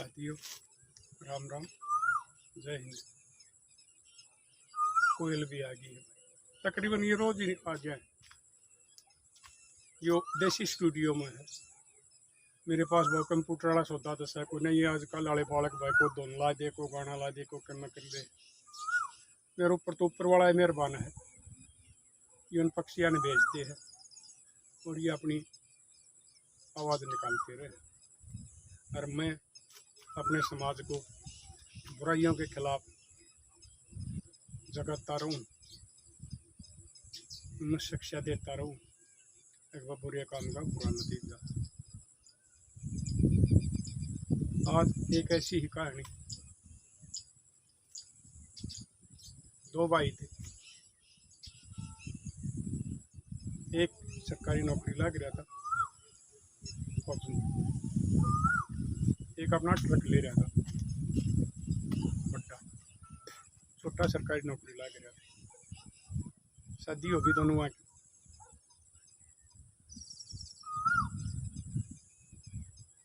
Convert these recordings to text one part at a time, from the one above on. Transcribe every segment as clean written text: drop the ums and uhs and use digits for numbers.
साथियों, राम राम, जय हिंद। कोयल भी आ गई है। तकरीबन ये रोज ही आ गया है। यो देसी स्टूडियो में है। मेरे पास वो कंप्यूटर वाला सौदा दस है, कोई नहीं आजकल वाले बालक भाई को धुन ला दे, को गाना ला दे, को करना कर दे। मेरे ऊपर तो ऊपर वाला मेहरबान है। ये उन पक्षियों ने भेजते हैं और ये अपनी आवाज़ निकालते रहे। और मैं अपने समाज को बुराइयों के खिलाफ जगाता रहूं, उन्हें शिक्षा देता रहूं। एक बार बुरे काम का बुरा नतीजा। आज एक ऐसी ही कहानी। दो भाई थे, एक सरकारी नौकरी लग रहा था, एक अपना ट्रक ले रहा था बड़ा, छोटा सरकारी नौकरी लग रहा था। शादी होगी दोनों वहाँ की।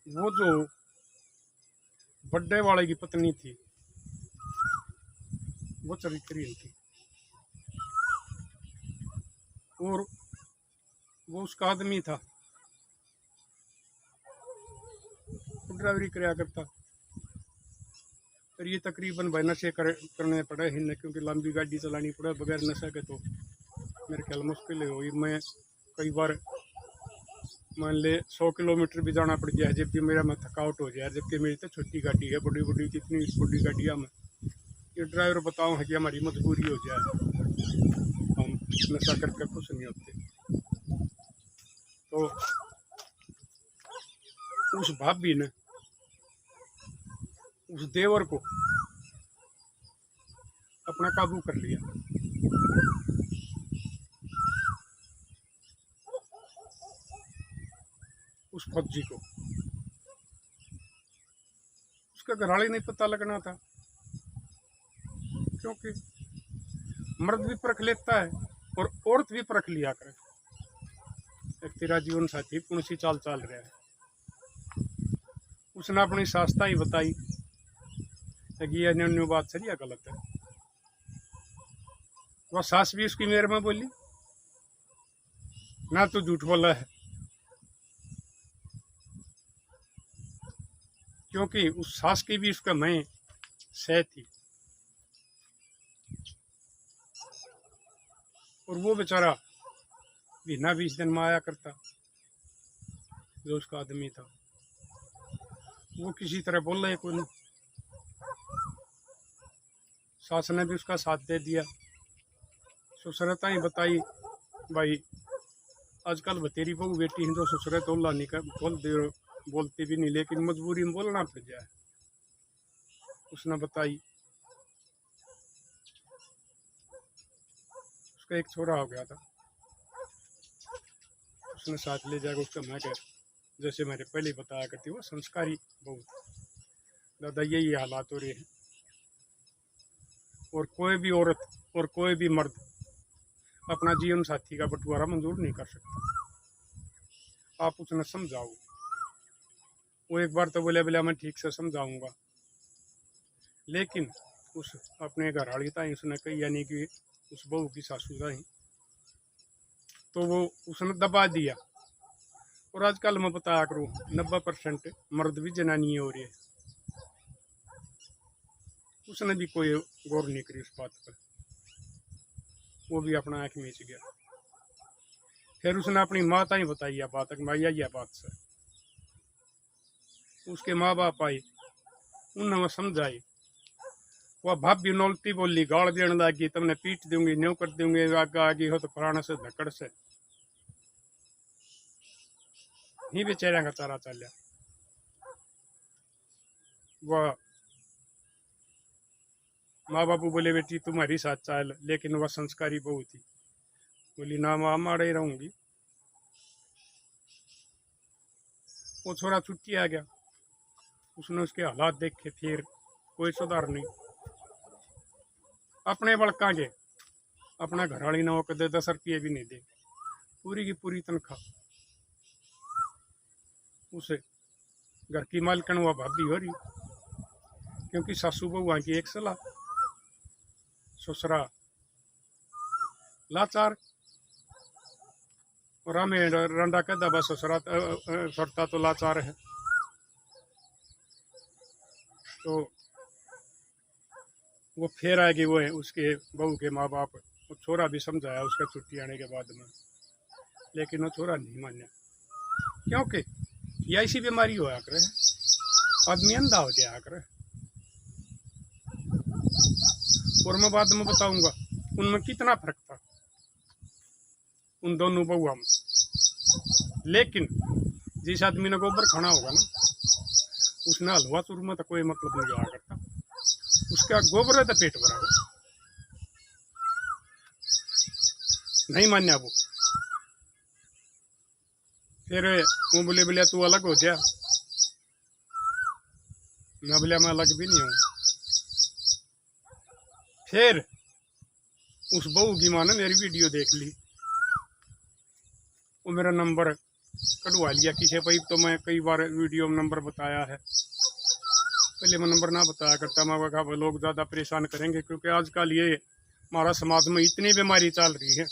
वो जो बड़े वाले की पत्नी थी वो चरित्रहीन थी और वो उसका आदमी था, ड्राइवरी कराया करता। और ये तकरीबन भाई नशे करने पड़े ही, क्योंकि लंबी गाड़ी चलानी पड़े बगैर नशे के तो मेरे ख्याल मुश्किल हुई। मैं कई बार मान ले 100 किलोमीटर भी जाना पड़ गया है, जबकि मेरा मैं थकावट हो जाए, जबकि मेरी तो छोटी गाड़ी है। बड़ी बड़ी कितनी बड़ी गाड़ियाँ में ये ड्राइवर बताओ है कि हमारी मजबूरी हो जाए, हम नशा करके खुश नहीं होते। तो उस भाभी ने उस देवर को अपना काबू कर लिया। उस फौजी को उसका घरवाली नहीं पता लगना था, क्योंकि मर्द भी परख लेता है और औरत भी परख लिया करे। एक तेरा जीवन साथी कौन सी चाल चाल रहा है। उसने अपनी सास्ता ही बताई कि ये न्यू बात सही या गलत है। वह सास भी उसकी मेरे में बोली ना, तो झूठ बोला है, क्योंकि उस सास की भी उसका मैं सह थी। और वो बेचारा महीना 20 दिन में आया करता, जो उसका आदमी था। वो किसी तरह बोल रहे कोई नहीं। सास ने भी उसका साथ दे दिया। ससुरता ही बताई भाई आजकल बतेरी बहू बेटी है, तो ससुर तोला नहीं कर बोलती भी नहीं, लेकिन मजबूरी में बोलना पड़ जाए। उसने बताई उसका एक छोरा हो गया था, उसने साथ ले जाकर उसका मैं कह जैसे मैंने पहले बताया करती, वो संस्कारी बहू दादा। यही हालात हो रहे हैं। और कोई भी औरत और कोई भी मर्द अपना जीवन साथी का बंटवारा मंजूर नहीं कर सकता। आप उसने समझाओ। वो एक बार तो बोले मैं ठीक से समझाऊंगा, लेकिन उस अपने घरवाली था उसने कही, यानी कि उस बहू की सासू था, तो वो उसने दबा दिया। और आजकल मैं बताया करूँ 90% मर्द भी जनानी हो रही है। उसने भी कोई गौर नहीं करी उस बात पर, वो भी अपना आँख मीच गया। फिर उसने अपनी माता ही बताई बात, मैया यह बात से उसके माँ बाप आई, उन्होंने वो समझाई। वह भाभी नौलती बोली, गाड़ देने लगी, तुमने पीट दूंगी, न्यू कर दूंगी, आगे आगे हो तो फलाना से धक्कड़ से ही बेचारा का चारा चलिया। वह माँ बापू बोले बेटी तुम्हारी साथ चाल, लेकिन वह संस्कारी बहू थी, बोली ना माँ मारे रहूंगी। वो छोरा छुट्टी आ गया, उसने उसके हालात देखे, फिर कोई सुधार नहीं। अपने बड़का के अपना घरवाली ना हो कदे 10 रुपये भी नहीं दे, पूरी की पूरी तनख्वाह उसे घर की मालकन वह भाभी हो रही। क्योंकि सासू बहुआ की एक सलाह, ससुरा लाचार, और हमें रंडा के दबा ससुरा सड़ता तो लाचार है। तो वो फिर आएगी, वो है उसके बहू के माँ बाप, वो छोरा भी समझाया उसका छुट्टी आने के बाद में, लेकिन वो छोरा नहीं माना, क्योंकि ये ऐसी बीमारी होया करे, आदमी अंधा हो जाया करे। और मैं बाद में बताऊंगा उनमें कितना फर्क था उन दोनों बहुआ में। लेकिन जिस आदमी ने गोबर खाना होगा ना, उसने हलवा चूरमा तो कोई मतलब नहीं आया करता, उसका गोबर है तो पेट भरा हो। नहीं मान्या वो, फिर वो बोले बोले तू अलग हो जा, मैं बोलिया मैं अलग भी नहीं हूँ। फिर उस बहू की माँ ने मेरी वीडियो देख ली, वो मेरा नंबर कढ़वा लिया किसी पर, तो मैं कई बार वीडियो में नंबर बताया है, पहले मैं नंबर ना बताया करता, मैं कहा लोग ज़्यादा परेशान करेंगे, क्योंकि आजकल ये हमारा समाज में इतनी बीमारी चल रही है,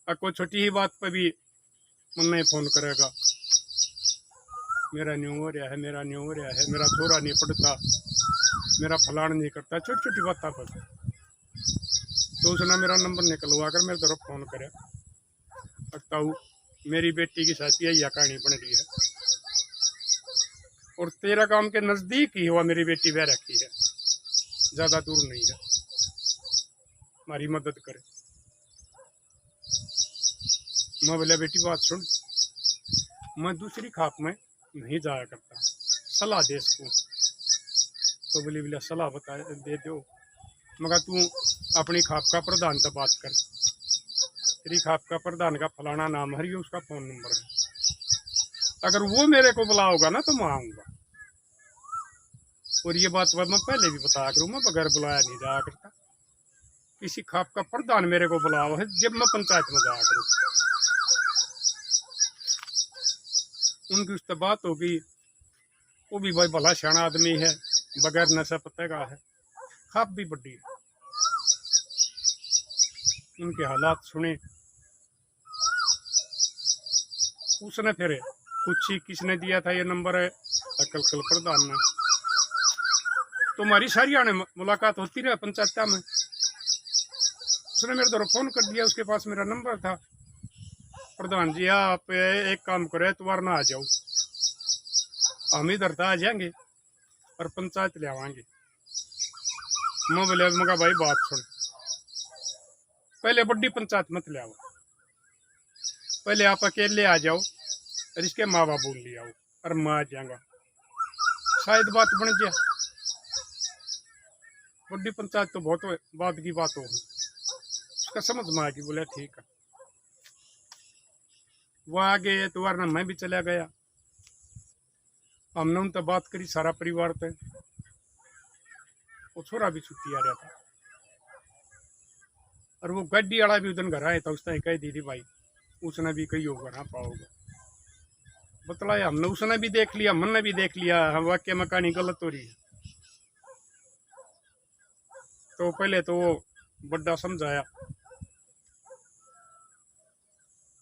और कोई छोटी ही बात पर भी मन नहीं फ़ोन करेगा, मेरा न्यू हो रहा है, मेरा न्यू हो रहा है, मेरा छोरा नहीं पढ़ता, मेरा फलान नहीं करता, छोटी छोटी बात पर। तो उसने मेरा नंबर निकलवा कर मेरे तरफ फ़ोन करे, लगता हूँ मेरी बेटी की साथ यही कहानी बन रही है, और तेरा काम के नज़दीक ही हुआ मेरी बेटी वह रखी है, ज़्यादा दूर नहीं है, हमारी मदद करे। मैं बोला बेटी बात सुन, मैं दूसरी खाप में नहीं जाया करता, सलाह दे इसको। तो बोली बोला सलाह बता दे दो। मगर तू अपनी खाप का प्रधान से बात कर, तेरी खाप का प्रधान का फलाना नाम है, उसका फ़ोन नंबर है, अगर वो मेरे को बुलाओगा ना तो मैं आऊँगा। और ये बात मैं पहले भी बताया करूँ, मैं बगैर बुलाया नहीं जाया करता, किसी खाप का प्रधान मेरे को बुलाओ है जब मैं पंचायत में जाया करूँ। उनकी उससे बात होगी, वो भी भाई भला सियाना आदमी है, बगैर नशा पत्ते का है, खाप भी बड़ी है। उनके हालात सुने, उसने फिर पूछी किसने दिया था ये नंबर है, कल प्रधान ने। तो हमारी सारी ने मुलाकात होती रही पंचायत में, उसने मेरे तरफ फ़ोन कर दिया, उसके पास मेरा नंबर था। प्रधान जी आप एक काम करो, इतवार ना आ जाओ, हम इधर आ जाएंगे और पंचायत ले आवाएंगे। मैं बोले मगा भाई बात सुन, पहले बड़ी पंचायत मत ले आओ, पहले आप अकेले आ जाओ और इसके माँ बाप बोल ले आओ, और मैं आ जाऊंगा, शायद बात बन जाए। बड़ी पंचायत तो बहुत बात की बात हो, उसका समझ में आ गई। बोले ठीक है, वो आगे इतवार ना मैं भी चला गया, हमने उनसे बात करी सारा परिवार थे, वो छोरा भी छुट्टी आ रहा था, और वो गाड़ी वाला भी उधर घर आया था, उसने कह दी थी भाई उसने भी कही होगा ना पाओगे, बतलाया हमने, उसने भी देख लिया, मन ने भी देख लिया, हम वाक्य में कहानी गलत हो रही है। तो पहले तो वो बड़ा समझाया,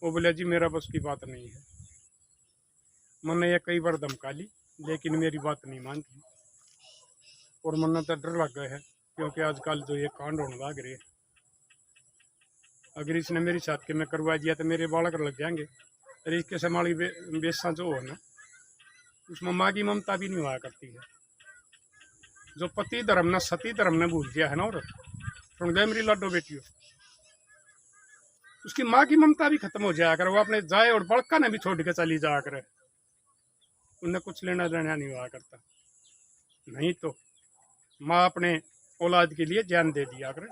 वो बोले जी मेरा बस की बात नहीं है, मैंने ये कई बार धमका ली लेकिन मेरी बात नहीं मानती, और मन तो डर लग गए है, क्योंकि आजकल जो ये कांड होने लग रहे, अगर इसने मेरी साथ के में करवा दिया तो मेरे बालक लग जाएंगे, और इसके समाली बेसा जो है ना, उसमें माँ की ममता भी नहीं हुआ करती है। जो पति धर्म ने सती धर्म ने भूल गया है ना, और सुन गए मेरी लाडो बेटियों, उसकी माँ की ममता भी खत्म हो जाया कर, वो अपने जाए और बड़का ने भी छोड़ के चली जाया करे, उन्हें कुछ लेना देना नहीं हुआ करता। नहीं तो माँ अपने औलाद के लिए जान दे दिया करे,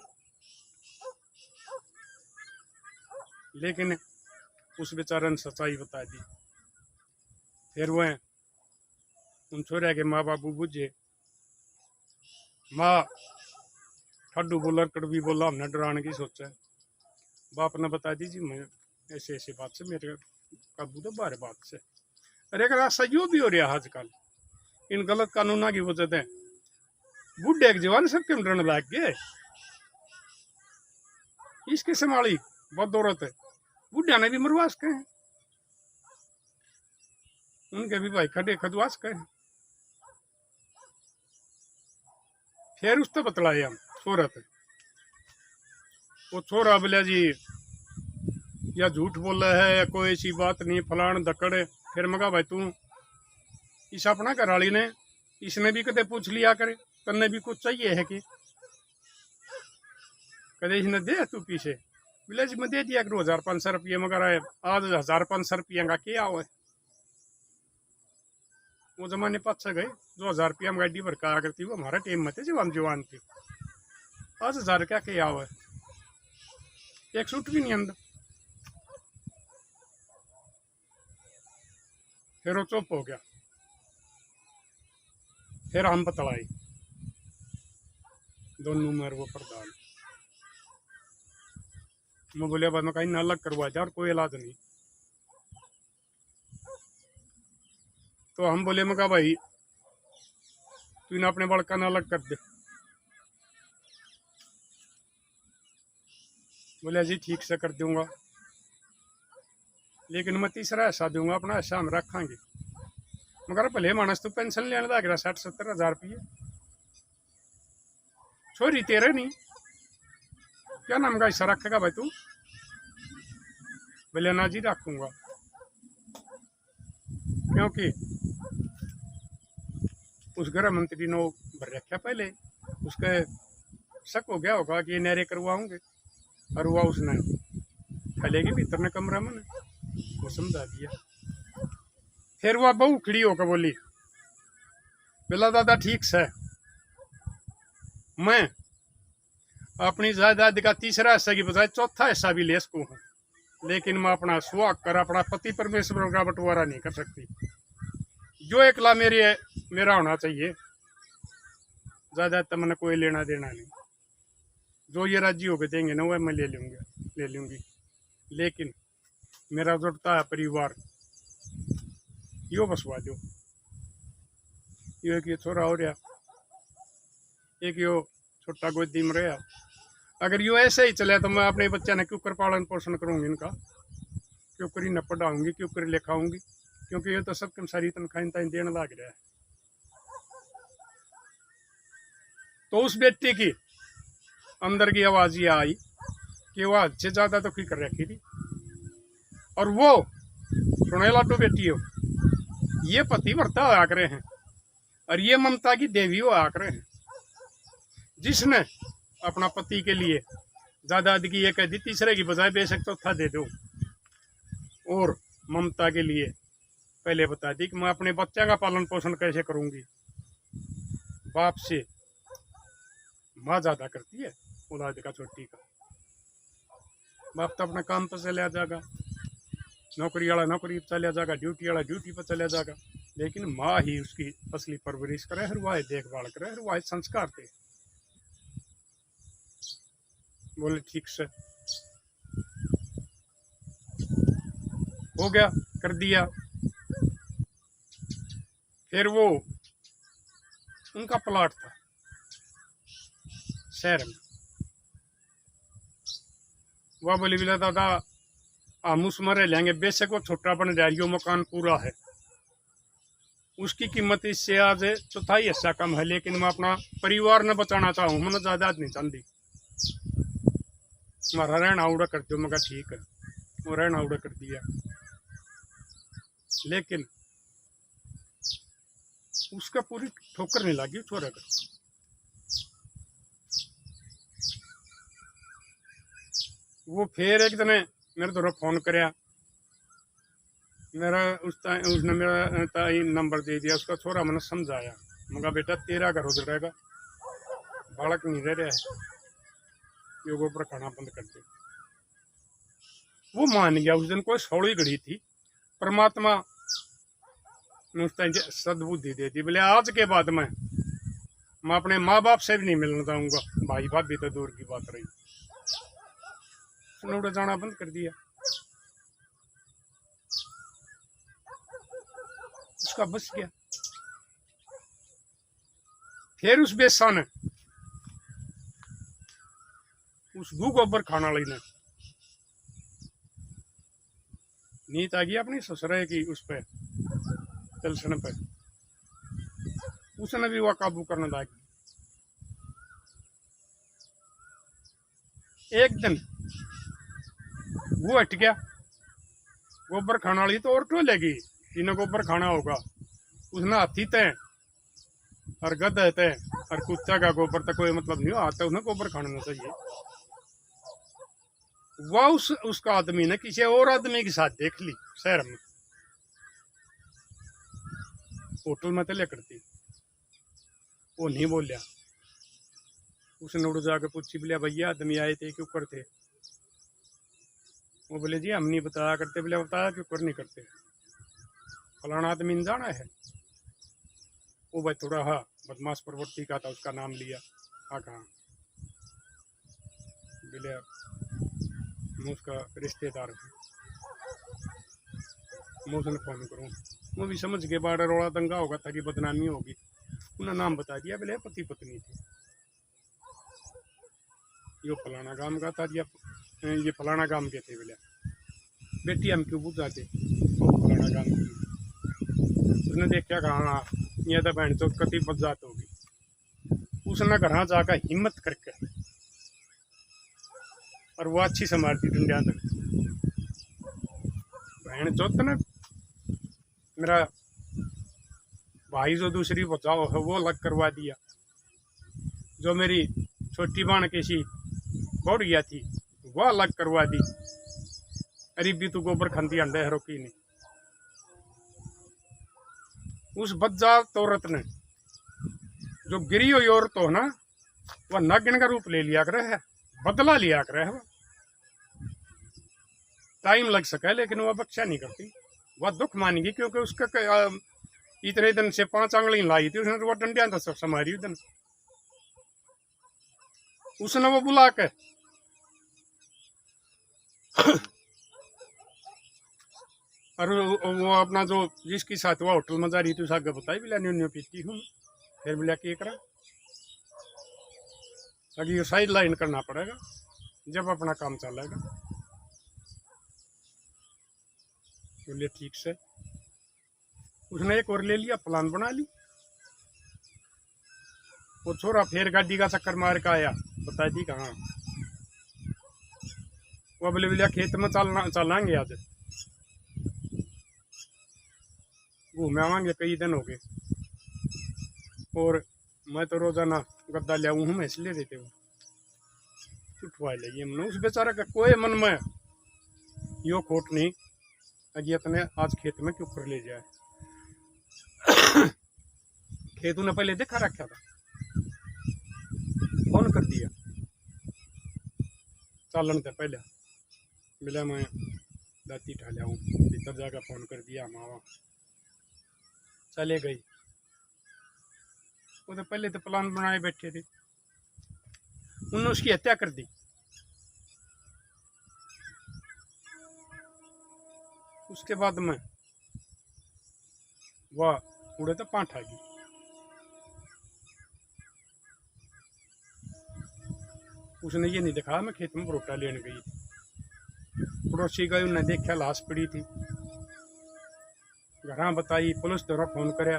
लेकिन उस बेचारे ने सच्चाई बता दी। फिर वह उन छोरे के माँ बाबू बुझे, माँ ठड्डू बोला कड़वी बोला, हमने डराने की सोचा है। बाप ने बता दी जी मैं ऐसे ऐसे बात से मेरे काबू तो बारे बात से, अरे अगर ऐसा यो भी हो रहा है आजकल इन गलत कानूनों की वजह से, बुढ़े के जवान सबके डरने लग गए। इसके संभाली बहुत दौरत है, बुढ़िया ने भी मरवा सके हैं, उनके भी भाई खड़े खदवा सके हैं। फिर उस तो बतलाया हम सूरत, वो छोरा बोलिया जी या झूठ बोला है या कोई ऐसी बात नहीं फलान दकड़। फिर मगा भाई तू इस अपना घरवाली ने इसने भी कदे पूछ लिया करे तन्ने भी कुछ चाहिए है कि कदे इसने दे तू पीछे बोले जी मैं दे दिया करो 1500 रुपये, मगर आज 1500 रुपया का क्या हुआ। वो जमाने पास गए जो 1000 रुपया में गाड़ी भर का करती वो हमारा टाइम में थे जब हम जवान थे। आज 1000 क्या हुआ, एक सूट भी नहीं अंदर। फिर वो चुप हो गया। फिर हम बतलाई दोनों में वो प्रधान, मैं बोलिया बाद में कहीं ना अलग करवा जा और कोई इलाज नहीं। तो हम बोले मैं कहा भाई तू इन्हें अपने बड़का ना अलग कर दे। बोले जी ठीक से कर दूंगा, लेकिन मैं तीसरा ऐसा दूंगा अपना ऐसा हम रखेंगे। मगर भले मानस तू पेंशन लेने लग रहा 60-70 हजार रुपये, छोरी तेरे नहीं क्या नाम का हिस्सा रखेगा भाई तू। बोले ना जी रखूंगा, क्योंकि उस गृह मंत्री ने भर रखा पहले, उसके शक हो गया होगा कि ये नहरे करवाऊंगे, और हुआ उसने फैलेगी भीतर ने कमरा में, वो समझा दिया। फिर वह बहू खड़ी होकर बोली बोला दादा ठीक से मैं अपनी जायदाद का तीसरा हिस्सा की बजाय चौथा हिस्सा भी ले सकूं हूँ, लेकिन मैं अपना सुहाग कर अपना पति परमेश्वर का बंटवारा नहीं कर सकती। जो एकला मेरा होना चाहिए, ज्यादा तो मैंने कोई लेना देना नहीं। जो ये राजी होकर देंगे ना वह मैं ले लूंगी, लेकिन मेरा जुड़ता है परिवार यो बसवा दो। यो एक ये छोरा हो रहा, एक यो छोटा गोदी में रहा। अगर यो ऐसे ही चले तो मैं अपने बच्चा ने क्यों कर पालन पोषण करूंगी, इनका क्यों करी न पढ़ाऊंगी, क्यों करी लिखाऊंगी, क्योंकि ये तो सबके सारी तनख्वाह देने लग रहा है। तो उस बेटी की अंदर की आवाज ये आई कि वह हद से ज्यादा तो फिक्र रखी थी, और वो सुने लाटो बेटी हो, ये पतिव्रता होया करे हैं और ये ममता की देवी होया करे हैं, जिसने अपना पति के लिए जायदाद की ये कह दी तीसरे की बजाय बेशक चौथा दे दो, और ममता के लिए पहले बता दी कि मैं अपने बच्चा का पालन पोषण कैसे करूंगी। बाप से माँ ज्यादा करती है औलाद का, छोटी का। बाप तो अपने काम पर चला जाएगा, नौकरी वाला नौकरी पर चला जाएगा, ड्यूटी वाला ड्यूटी पर चला जाएगा, लेकिन माँ ही उसकी असली परवरिश करे, हर वाह देखभाल करे, हर वाह संस्कार दे। बोले ठीक से हो गया, कर दिया। फिर वो उनका प्लॉट था शहर में, वह बोली बोला दादा हम उसमें रह लेंगे, बेशक वो छोटा बन जाएगी, मकान पूरा है, उसकी कीमत इससे आज चौथाई हिस्सा कम है, लेकिन मैं अपना परिवार न बचाना चाहूँ, मैंने जायदाद नहीं चाहती, हमारा रहना उड़ा कर दो। मैं ठीक है, वो रहना उड़ा कर दिया, लेकिन उसका पूरी ठोकर नहीं लगी छोरा का। वो फिर एक दिन मेरे तरफ फोन कराया, मेरा उसने मेरा नंबर दे दिया, उसका छोरा मैंने समझाया, मगर बेटा तेरा घर उधर रहेगा, बालक नहीं रह रहा है, योग पर खाना बंद कर दे। वो मान गया। उस दिन कोई सौड़ी घड़ी थी, परमात्मा ने उस टाइम सद्बुद्धि दे दी, बोले आज के बाद मैं अपने माँ बाप से भी नहीं मिलना चाहूंगा, भाई भाभी तो दूर की बात रही। उसने उड़ा जाना बंद कर दिया, उसका बस गया। फिर उस बेसा ने उस गू गोबर खाने वाली ने नीत आ गई अपनी ससुरे की उस पे तिलसन पे, उसने भी वह काबू करने लगी। एक दिन वो हट गया, गोबर खाने वाली तो और टोलेगी, जिन्हें गोबर खाना होगा उसने हाथी तय और गधे तय और कुत्ता का गोबर तक कोई मतलब नहीं आता, उन्हें गोबर खाना चाहिए। वह उसका आदमी ने किसी और आदमी के साथ देख ली शहर में, होटल में तले करती, वो नहीं बोलिया। उसने उड़ जाकर पूछी, बोलिया भैया आदमी आए थे क्यों करते? वो बोले जी हम नहीं बताया करते। बोले बताया क्यों कर नहीं करते? फलाना आदमी ने जाना है। वो भाई थोड़ा हाँ बदमाश प्रवृत्ति का था, उसका नाम लिया। हाँ कहाँ? बोले मैं उसका रिश्तेदार हूँ, मैं उसने फोन करूँ। वो भी समझ के बाड़ा रोड़ा दंगा होगा ताकि बदनामी होगी, उन्हें नाम बता दिया। बोले पति पत्नी थे, यो फलाना गांव का था, ये फलाना गांव के थे। बोले बेटी हम क्यों बुझाते, फलाना गांव की। उसने देखा कहा ये तो बहन चौथ कति बजात होगी। उसने घर जाकर हिम्मत करके और वो अच्छी संभालती डंडिया तक। बहन चौथ ने मेरा भाई जो दूसरी बचाओ है वो अलग करवा दिया, जो मेरी छोटी बहन किसी बढ़ गया थी वो अलग करवा दी। अरे भी तू गोबर खंती अंडे है रोकी नहीं। उस बच्चा औरत ने जो गिरी हुई औरत हो ना, वह नागिन का रूप ले लिया करे है, बदला लिया करे है। टाइम लग सके लेकिन वह बख्शा नहीं करती, वह दुख मानेगी, क्योंकि उसका इतने दिन से 5 आंगली लाई थी उसने, तो वह डंडिया था सब समारी दिन। उसने वो बुला के और वो अपना जो जिसकी साथ वह होटल में जा रही थी उस आगे बताई, बोला न्यू न्यू पीती हूँ। फिर बोला क्या करा, अभी ये साइड लाइन करना पड़ेगा जब अपना काम चलेगा। बोले ठीक से। उसने एक और ले लिया, प्लान बना ली। वो छोरा फिर गाड़ी का चक्कर मार के आया, बता दी कहाँ। वो बोले बोलिया खेत में चलाएंगे आज, घूमे आवांगे, कई दिन हो गए। और मैं तो रोजाना गद्दा लिया हूँ, मैं इसलिए देते हूँ छुटवा ले। हमने उस बेचारा का कोई मन में यो खोट नहीं, अजी इतने आज खेत में क्यों कर ले जाए। खेत ने पहले देखा रखा था, फोन कर दिया चालन से पहले। मिला मैं दाती ठा लिया हूँ, भीतर जाकर फोन कर दिया, मावा चले गई। वो तो पहले तो प्लान बनाए बैठे थे, उन्होंने उसकी हत्या कर दी। उसके बाद में वह उड़े तो पांठ आ गई। उसने ये नहीं देखा मैं खेत में बरोटा लेने गई थी। पड़ोसी गई, उन्हें देखा लाश पड़ी थी, घर बताई, पुलिस द्वारा फोन कराया,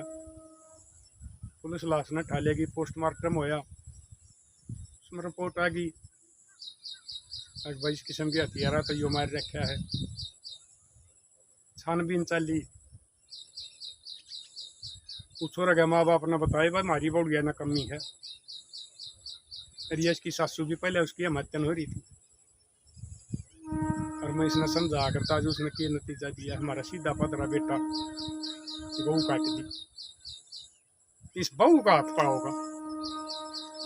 पुलिस लाश ने ठालेगी, पोस्टमार्टम होया, उसमें रिपोर्ट आ गई 22 किस्म के हथियार तो यो मार रखा है। छानबीन चली, छोरा के माँ बाप ने बताया भाई हमारी बढ़िया ना कमी है। रियाज की सासू भी पहले उसकी हत्या हो रही थी, और मैं इसने समझा करता जो उसने क्या नतीजा दिया। हमारा सीधा पदरा बेटा गऊ काट दी, इस बहू का हाथ पड़ा होगा,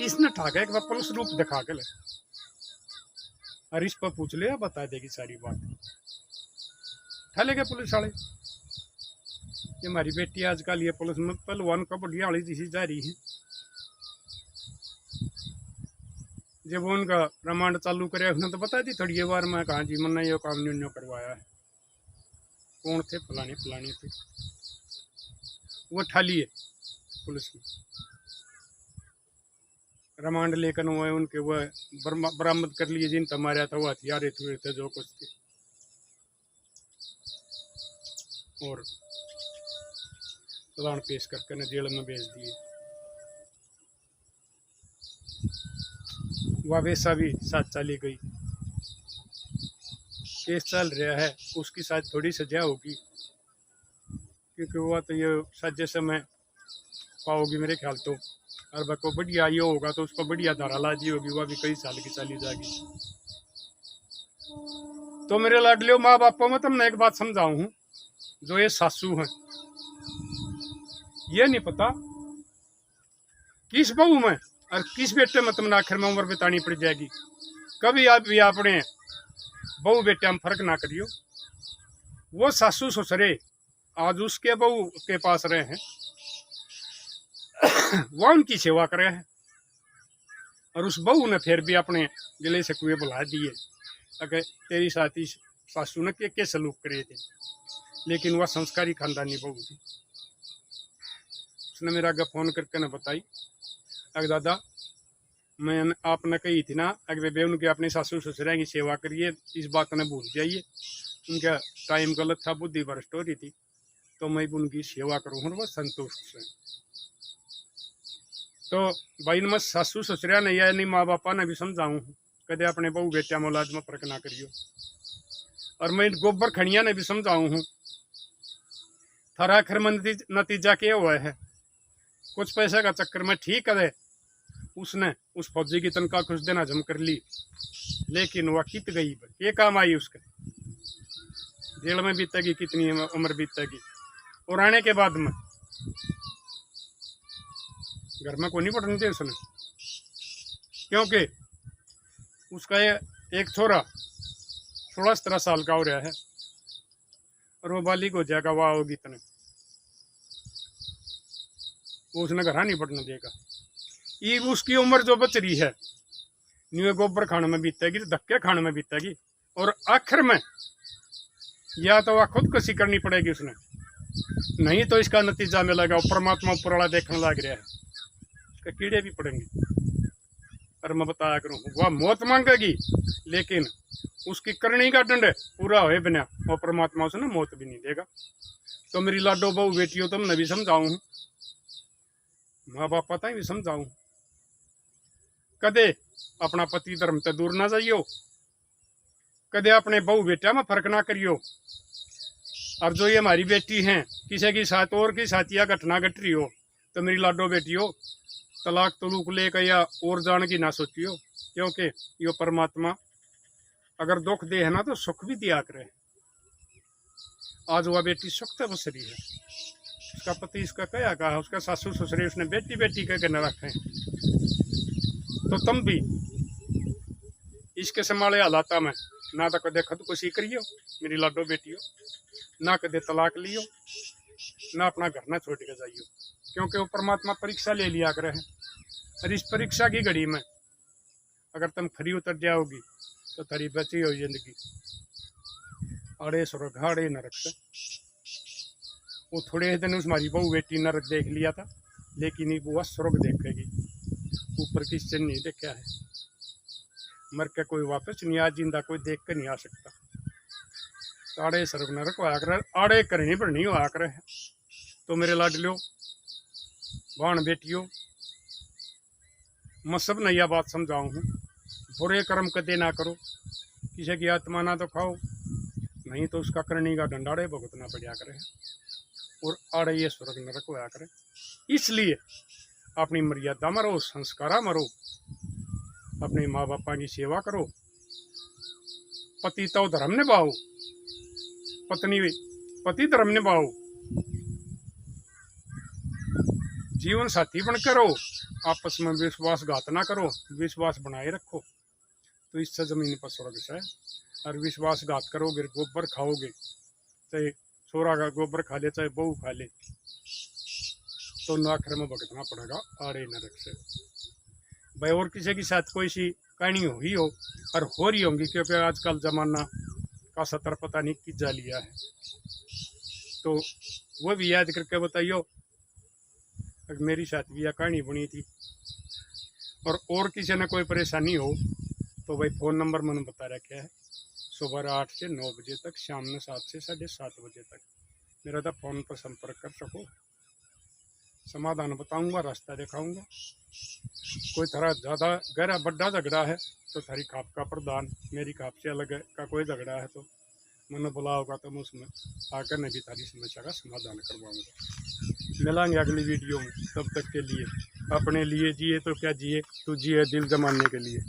इसने ठाका एक बार पुलिस रूप दिखा के ले, और इस पर पूछ लिया, बता देगी सारी बात। ठले गए पुलिस वाले, ये हमारी बेटी आजकल ये पुलिस में पहलवान कबड्डी वाली जैसी जा रही है। जब उनका रिमांड चालू करे उसने तो बता दी थोड़ी बार में, कहा जी मैंने ये काम न्यू करवाया है, कौन थे, फलाने थे। वो ठाली है पुलिस में। रिमांड लेकर वो उनके वो बरामद कर लिए, जिन मारा था वो हथियार हुए थे जो कुछ थे, और चालान पेश करके न जेल में भेज दिए। वह वैसा भी साथ चली गई, केस चल रहा है, उसकी शायद थोड़ी सजा होगी, क्योंकि वह तो ये सजे समय पाओगी मेरे ख्याल तो, और वह को बढ़िया ये होगा तो उसको बढ़िया धारा लाजी होगी, वह भी कई साल की चली जाएगी। तो मेरे लाडलियों माँ बापों में तुमने एक बात समझाऊं हूँ, जो ये सासू हैं, ये नहीं पता किस बहू में और किस बेटे में तुमने आखिर में उम्र बितानी पड़ जाएगी। कभी आप भी अपने बहू बेटे में फर्क ना करियो। वो सासू ससुरे आज उसके बहू के पास रहे हैं, वह उनकी सेवा करे हैं, और उस बहू ने फिर भी अपने गले से कुएं बुला दिए। अगर तेरी साथी सासू ने के सलूक करे थे, लेकिन वह संस्कारी खानदानी बहू थी। उसने मेरा आगे फोन करके न बताई, अगर दादा मैं आपने कही थी ना, अगर वे उनके अपने सासू ससुर की सेवा करिए, इस बात ने भूल जाइए, उनका टाइम गलत था, बुद्धि भ्रष्ट हो रही थी, तो मैं उनकी सेवा करूँ और वह संतुष्ट से। तो भाई मैं सासू ससुरिया ने या नहीं माँ बापा ने भी समझाऊँ, कदे अपने बहू बेटिया मौलाद में फर्क ना करियो। और मैं गोबर खड़िया ने भी समझाऊँ हूँ, थारा आखिर में नतीजा क्या हुआ है, कुछ पैसे का चक्कर में ठीक है उसने उस फौजी की तनख्वाह कुछ दिन हजम कर ली, लेकिन वह कित गई, ये काम आई उसके, जेल में बीतेगी, कितनी उम्र बीतेगी, और आने के बाद में घर में को नहीं पढ़ने थे उसने, क्योंकि उसका ये एक छोरा 16-17 साल का हो रहा है, और वो बालिग हो जाएगा, वाह होगी इतने, वो उसने घर नहीं पढ़ने देगा। ये उसकी उम्र जो बच रही है न्यू गोबर खाने में बीतेगी, धक्के खाने में बीतेगी, और आखिर में या तो वह खुदकुशी करनी पड़ेगी उसने, नहीं तो इसका नतीजा मिलेगा परमात्मा ऊपर वाला देखने लग रहा है, उसके कीड़े भी पड़ेंगे। और मैं बताया करूँ, वह मौत मांगेगी, लेकिन उसकी करनी का दंड पूरा होए बिना वो परमात्मा उसने मौत भी नहीं देगा। तो मेरी लाडो बहू बेटियों तुमने भी समझाऊँ, माँ बाप पता ही भी समझाऊँ, कदे अपना पति धर्म से दूर ना जाइयो, कदे अपने बहू बेटा में फर्क ना करियो। और जो ये हमारी बेटी हैं, किसी की साथ और की साथिया घटना घट रही हो, तो मेरी लाडो बेटियों तलाक तलूक लेकर या और जान की ना सोचियो, क्योंकि यो परमात्मा अगर दुख दे है ना तो सुख भी दिया करे। आज वह बेटी सुख से बस रही है, उसका पति इसका क्या कहा, उसका सासू ससुरे उसने बेटी बेटी कह के न रखे। तो तुम भी इसके संभाले हालात में ना तो कदे खुदकुशी करियो मेरी लाडो बेटियों, ना कदे तलाक लियो, ना अपना घर ना छोड़ के जाइयो, क्योंकि वो परमात्मा परीक्षा ले लिया करे है। और इस परीक्षा की घड़ी में अगर तुम खरी उतर जाओगी तो तेरी बची हुई जिंदगी आड़े स्वर्ग आड़े नरक से। वो थोड़े दिन उस हमारी बहू बेटी नरक देख लिया था, लेकिन वो स्वर्ग देखेगी, ऊपर की चीज नहीं देखा है। मर के कोई वापस नहीं आ, जिंदा कोई देख कर नहीं आ सकता। तो आड़े स्वर्ग नरक होया कर, आड़े करनी पर नहीं होया करे। तो मेरे लाडलियो बाण बेटियों, मैं सब ने यह बात समझाऊँ हूँ, बुरे कर्म कदे ना करो, किसी की आत्मा ना तो खाओ, नहीं तो उसका करनी का डंडाड़े भुगतना पड़ा करे, और आड़े ये स्वर्ग नरक होया करे। इसलिए अपनी मर्यादा में रहो, संस्कारा में रहो, अपने माँ बापा की सेवा करो, पति तो धर्म निभाओ, पत्नी पति धर्म निभाओ, जीवन साथी बनकर रहो, आपस में विश्वासघात ना करो, विश्वास बनाए रखो, तो इससे जमीन पर स्वर्ग से। और विश्वासघात करोगे, गोबर खाओगे, चाहे छोरा का गोबर खा ले चाहे बहू खा ले, तो आखिर में भुगतना पड़ेगा आड़े नरक से। भाई और किसी के साथ कोई सी कहानी हुई हो और हो रही होंगी, क्योंकि आजकल जमाना का सतर पता नहीं किस जा लिया है, तो वो भी याद करके बताइयो। मेरी साथ भी यह कहानी बनी थी, और किसी ने कोई परेशानी हो तो भाई फ़ोन नंबर मैंने बता रखा है, सुबह 8 से 9 बजे तक, शाम में 7 से 7:30 बजे तक मेरा तो फ़ोन पर संपर्क कर सको। समाधान बताऊंगा, रास्ता दिखाऊंगा। कोई थोड़ा ज़्यादा गहरा बड़ा झगड़ा है तो थारी खाप का प्रदान, मेरी खाप से अलग है का कोई झगड़ा है तो मैंने बुला होगा तो मैं उसमें आकर नहीं भी थारी समस्या का समाधान करवाऊंगा। मिलेंगे अगली वीडियो में, तब तक के लिए अपने लिए जिए तो क्या जिए, तू जिए दिल जमाने के लिए।